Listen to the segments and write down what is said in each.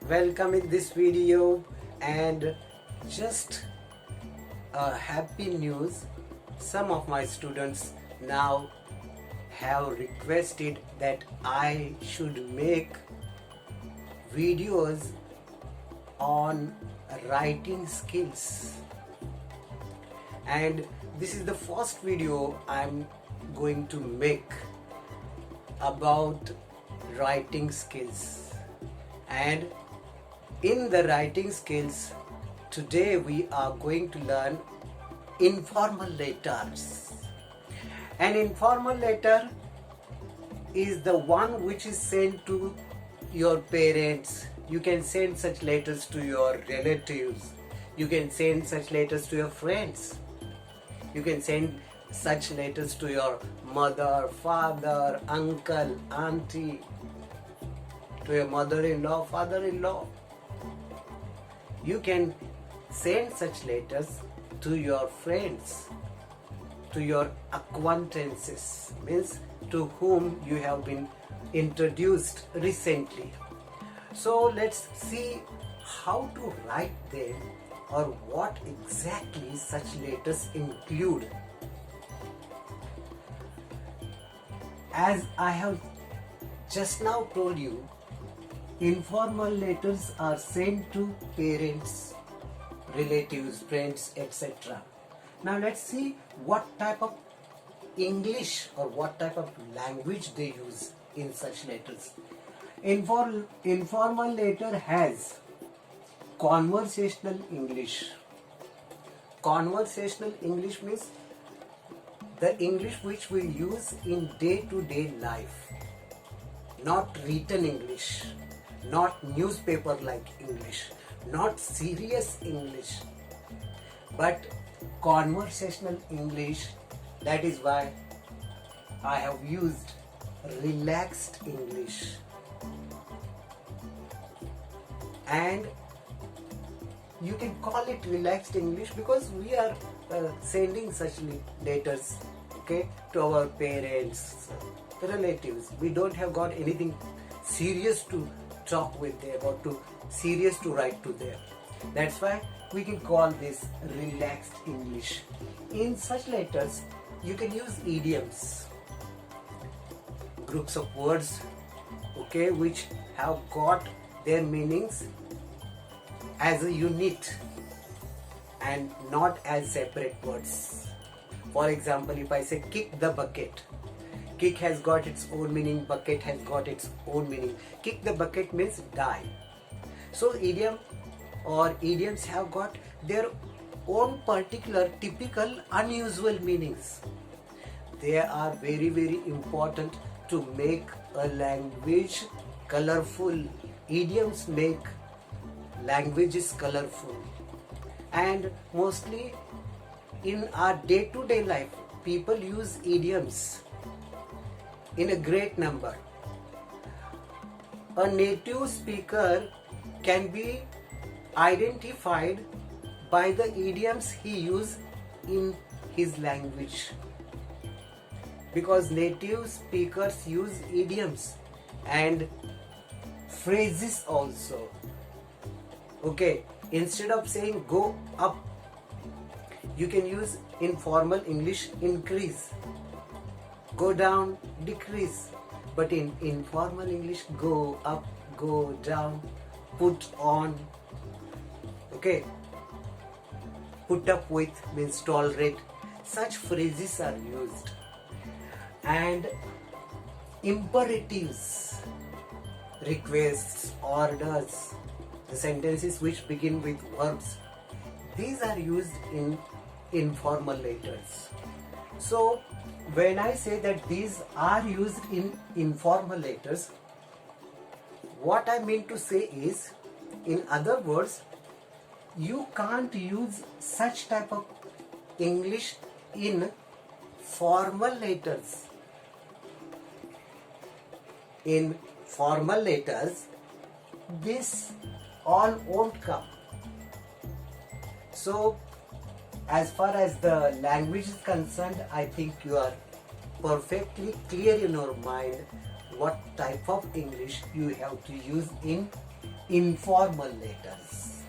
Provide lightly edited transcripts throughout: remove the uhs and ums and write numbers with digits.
welcome in this video. And just a happy news, some of my students now have requested that I should make videos on writing skills, and this is the first video I'm going to make about writing skills. And in the writing skills, today we are going to learn informal letters. An informal letter is the one which is sent to your parents. You can send such letters to your relatives. You can send such letters to your friends. You can send such letters to your mother, father, uncle, auntie, to your mother-in-law, father-in-law. You can send such letters to your friends, to your acquaintances, means to whom you have been introduced recently. So let's see how to write them, or what exactly such letters include. As I have just now told you, informal letters are sent to parents, relatives, friends, etc. Now let's see what type of English or what type of language they use in such letters. Informal letter has conversational English. Conversational English means the English which we use in day-to-day life, not written English, not newspaper-like English, not serious English, but conversational English. That is why I have used relaxed English. And you can call it relaxed English because we are sending such letters, okay, to our parents, relatives. We don't have got anything serious to talk with them or serious to write to them. That's why we can call this relaxed English. In such letters, you can use idioms, groups of words, okay, which have got their meanings as a unit and not as separate words. For example, if I say kick the bucket, kick has got its own meaning, bucket has got its own meaning. Kick the bucket means die. So idiom or idioms have got their own particular, typical, unusual meanings. They are very, very important to make a language colorful. Idioms make languages colorful, and mostly in our day-to-day life, people use idioms in a great number. A native speaker can be identified by the idioms he uses in his language, because native speakers use idioms and phrases also. Okay, instead of saying go up, you can use informal English increase, go down, decrease. But in informal English, go up, go down, put on, okay, put up with means tolerate. Such phrases are used. And imperatives, requests, orders, the sentences which begin with verbs, these are used in informal letters. So when I say that these are used in informal letters, what I mean to say is, in other words, you can't use such type of English in formal letters. In formal letters, this all won't come. So as far as the language is concerned, I think you are perfectly clear in your mind what type of English you have to use in informal letters.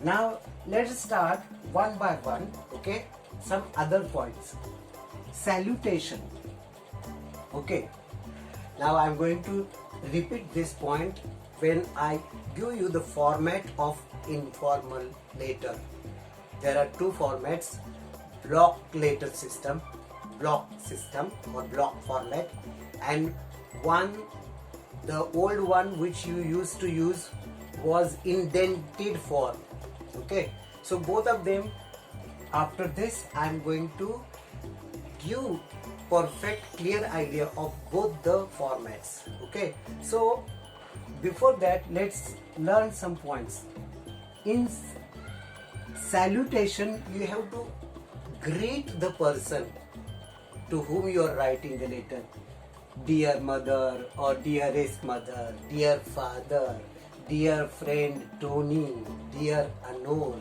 Now let's start one by one. Okay, some other points. Salutation. Okay, now I'm going to repeat this point when I give you the format of informal letter. There are two formats: block letter system, block system or block format, and one, the old one which you used to use was indented form. Okay, so both of them. After this I'm going to give perfect clear idea of both the formats. Okay, so before that let's learn some points. In salutation you have to greet the person to whom you are writing the letter. Dear mother or dearest mother, dear father, dear friend Tony, dear Anol.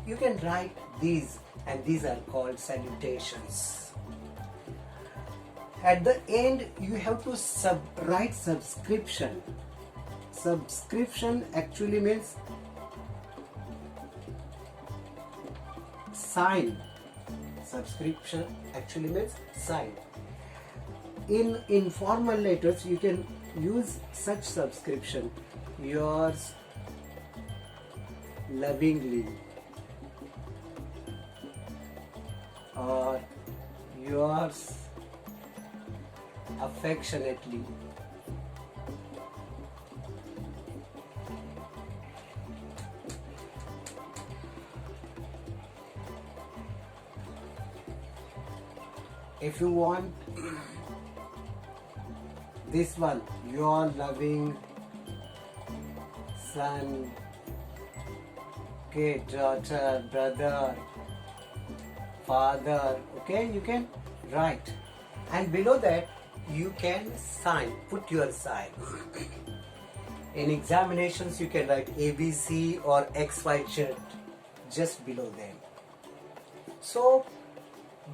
You can write these, and these are called salutations. At the end you have to write subscription. Subscription actually means sign. Subscription actually means sign. In informal letters you can use such subscription: yours lovingly, or yours affectionately. If you want this one, your loving son, kid, daughter, brother, father, okay, you can write, and below that you can sign, put your sign. In examinations you can write ABC or XYZ just below them. So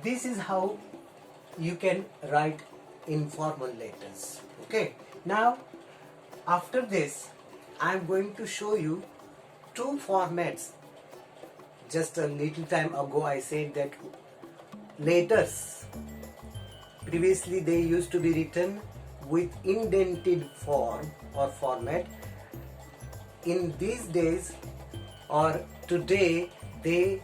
this is how you can write informal letters. Okay, now after this I am going to show you two formats. Just a little time ago I said that letters previously they used to be written with indented form or format. In these days or today they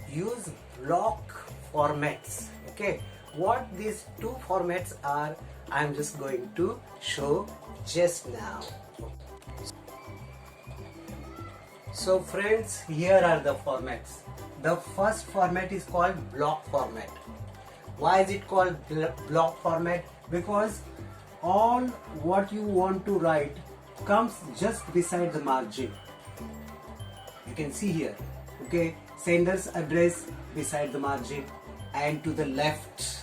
use block formats. Okay, what these two formats are I am just going to show just now. So friends, here are the formats. The first format is called block format. Why is it called block format? Because all what you want to write comes just beside the margin. You can see here, okay, sender's address beside the margin, and to the left,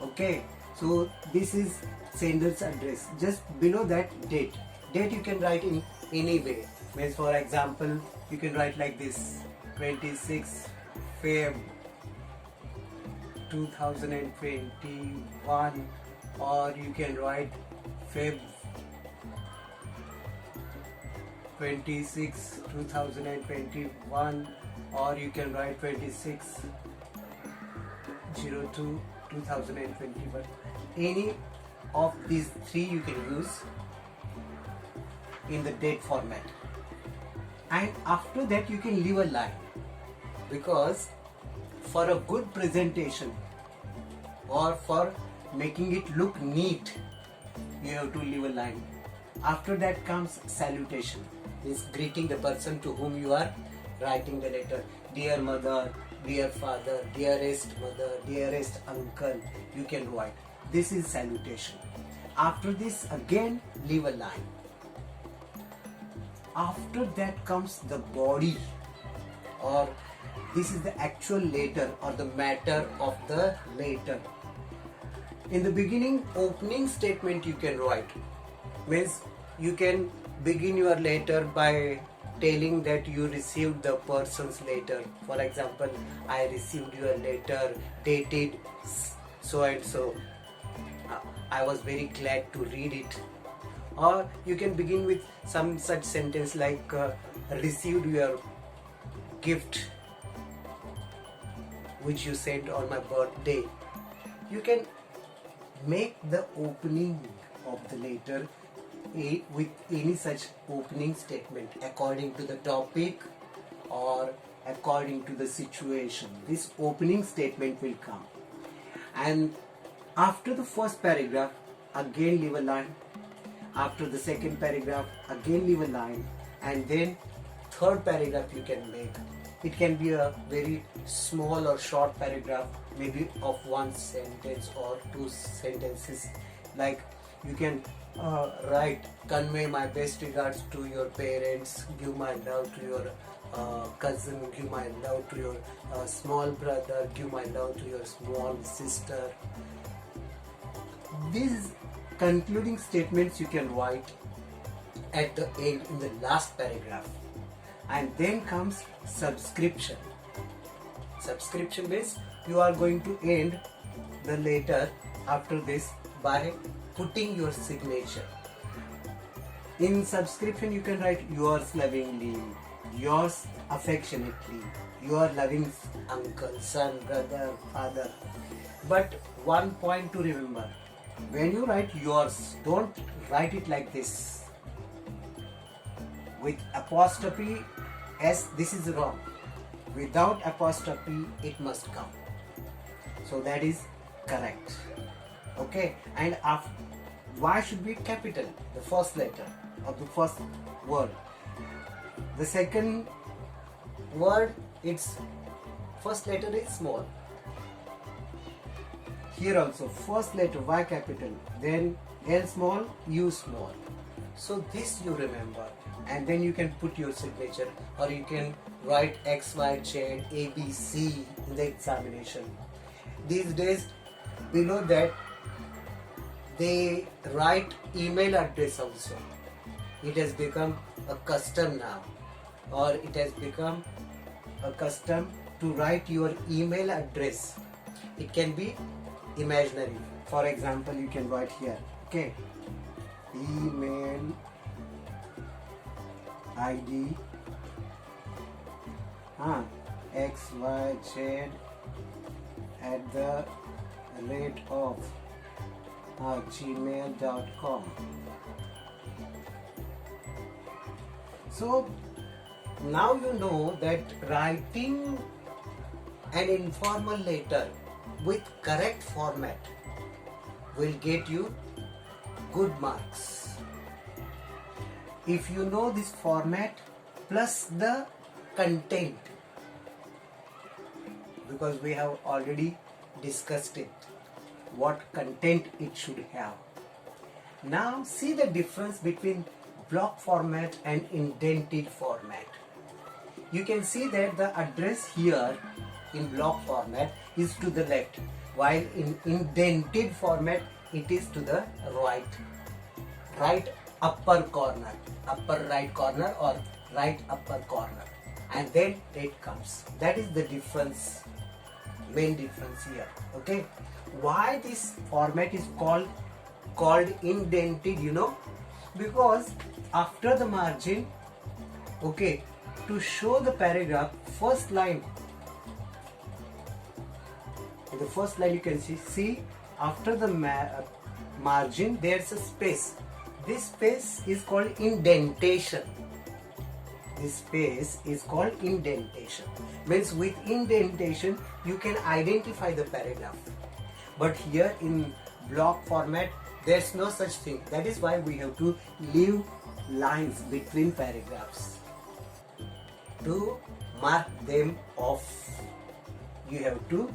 okay. So this is sender's address. Just below that, date you can write in any way. Means for example you can write like this: 26 Feb 2021, or you can write Feb 26 2021, or you can write 26/02/2021. Any of these three you can use in the date format. And after that you can leave a line, because for a good presentation or for making it look neat you have to leave a line. After that comes salutation, is greeting the person to whom you are writing the letter. Dear mother, dear father, dearest mother, dearest uncle, you can write. This is salutation. After this again leave a line. After that comes the body, or this is the actual letter or the matter of the letter. In the beginning, opening statement you can write. Means you can begin your letter by telling that you received the person's letter. For example, I received your letter dated so and so. I was very glad to read it. Or you can begin with some such sentence like received your gift which you sent on my birthday. You can make the opening of the letter A with any such opening statement according to the topic or according to the situation. This opening statement will come, and after the first paragraph again leave a line, after the second paragraph again leave a line, and then third paragraph you can make. It can be a very small or short paragraph, maybe of one sentence or two sentences. Like you can write, convey my best regards to your parents, give my love to your cousin, give my love to your small brother, give my love to your small sister. These concluding statements you can write at the end in the last paragraph. And then comes subscription. Subscription means you are going to end the letter after this by putting your signature. In subscription you can write yours lovingly, yours affectionately, your loving uncle, son, brother, father. But one point to remember, when you write yours, don't write it like this with apostrophe S. This is wrong. Without apostrophe it must come, so that is correct. Okay, and why should be capital? The first letter of the first word. The second word, its first letter is small. Here also first letter Y capital, then L small, U small. So this you remember, and then you can put your signature, or you can write X, Y, Z, A, B, C in the examination. These days we know that they write email address also. It has become a custom now, or it has become a custom to write your email address. It can be imaginary. For example, you can write here, okay, email ID XYZ @gmail.com. So now you know that writing an informal letter with correct format will get you good marks. If you know this format plus the content, because we have already discussed it, what content it should have. Now see the difference between block format and indented format. You can see that the address here in block format is to the left, while in indented format it is to the right upper corner, upper right corner or right upper corner, and then it comes. That is the difference, main difference here. Okay, why this format is called indented, you know, because after the margin, okay, to show the paragraph, first line, in the first line you can see after the margin there's a space. This space is called indentation. This space is called indentation. Means with indentation you can identify the paragraph. But here in block format there's no such thing. That is why we have to leave lines between paragraphs. To mark them off, you have to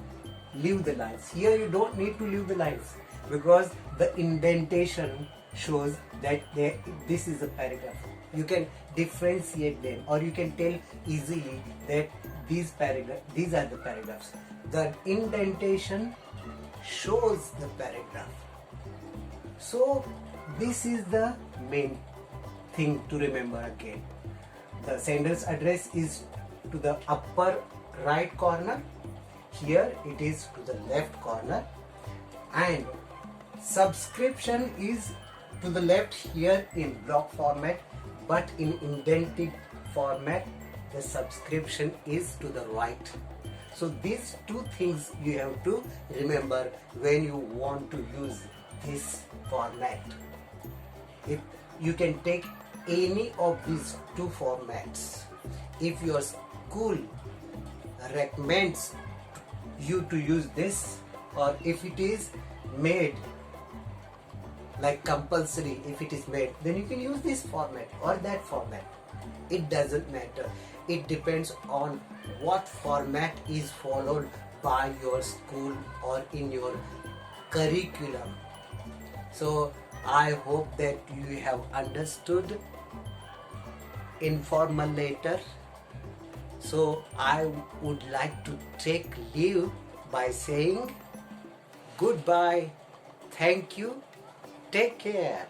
leave the lines. Here you don't need to leave the lines because the indentation shows that this is a paragraph. You can differentiate them, or you can tell easily that these are the paragraphs. The indentation shows the paragraph. So this is the main thing to remember again. The sender's address is to the upper right corner. Here it is to the left corner, and subscription is to the left here in block format, but in indented format the subscription is to the right. So these two things you have to remember when you want to use this format. If you can take any of these two formats, if your school recommends you to use this, or if it is made like compulsory, if it is made, then you can use this format or that format. It doesn't matter. It depends on what format is followed by your school or in your curriculum. So I hope that you have understood informal letter. So I would like to take leave by saying goodbye. Thank you. Take care.